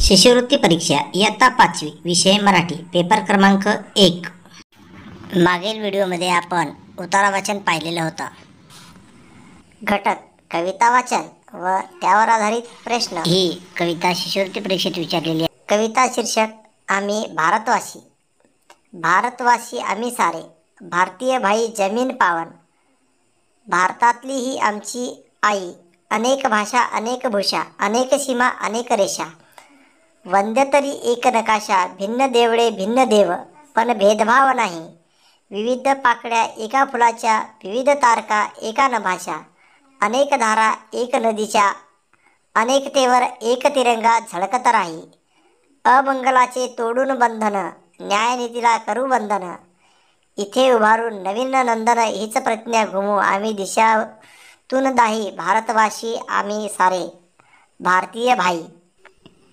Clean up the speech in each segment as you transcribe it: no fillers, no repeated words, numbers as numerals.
शिष्यवृत्ती परीक्षा इयत्ता 5वी विषय मराठी पेपर क्रमांक 1। मागील व्हिडिओमध्ये आपण उतारा वाचन पाहिलेलं होतं। घटक कविता वाचन व त्यावर आधारित प्रश्न ही कविता शिष्यवृत्ती परीक्षेत विचारलेली आहे। कविता शीर्षक आम्ही भारतवासी। भारतवासी आम्ही सारे, भारतीय भाई जमीन पावन, भारतातली ही आमची आई, अनेक भाषा अनेक भूषा, अनेक सीमा अनेक रेषा, वंद्य तरी एक नकाशा, भिन्न देवळे भिन्न देव पण भेदभाव नाही, विविध पाकळ्या एका फुलाच्या, विविध तारका एका नभाषा, अनेक धारा एक नदीच्या, अनेकतेवर एक तिरंगा झळकत राही, अमंगलाचे तोडून बंधन, न्यायनीतीला करू वंदन, इथे उभारून नवीन नंदन, हीच प्रतिज्ञा घुमू आम्ही दिशातून दाही, भारतवासी आम्ही सारे, भारतीय भाई।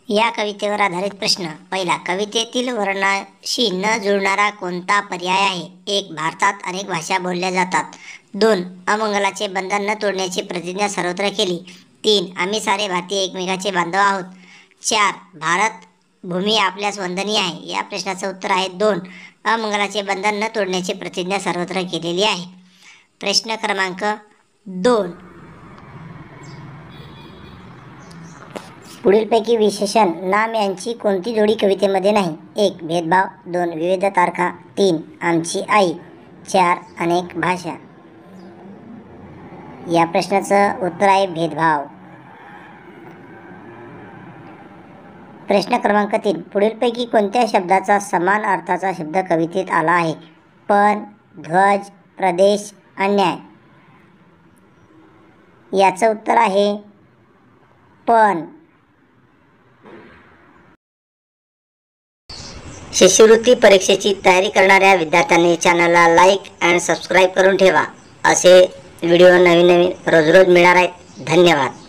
या कवितेवर आधारित प्रश्न। पहिला, कवितेतील वर्णाशी न जुळणारा कोणता पर्याय आहे? 1. भारतात अनेक भाषा बोलल्या जातात। 2. अमंगलाचे बंधन न तोडण्याची प्रतिज्ञा सर्वत्र केली। 3. आम्ही सारे भारतीय एकमेकाचे बांधव आहोत। 4. भारत भूमी आपल्यास वंदनीय आहे। या प्रश्नाचं उत्तर आहे 2. अमंगलाचे बंधन न तोडण्याची प्रतिज्ञा सर्वत्र केलेली आहे। प्रश्न क्रमांक 2, पुढीलपैकी विशेषण नाम यांची कोणती जोडी कवितेमध्ये नाही? 1. भेदभाव, 2. विविध तारखा, 3. आमची आई, 4. अनेक भाषा। या प्रश्नाचं उत्तर आहे भेदभाव। प्रश्न क्रमांक 3, पुढीलपैकी कोणत्या शब्दाचा समान अर्थाचा शब्द कवितेत आला आहे? पण, ध्वज, प्रदेश, अन्याय। याचं उत्तर आहे पण। शिष्यवृत्ती परीक्षेची तयारी करणाऱ्या विद्यार्थ्यांनी चॅनलला लाईक आणि सबस्क्राईब करून ठेवा। असे व्हिडिओ नवीन रोज मिळणार आहेत। धन्यवाद।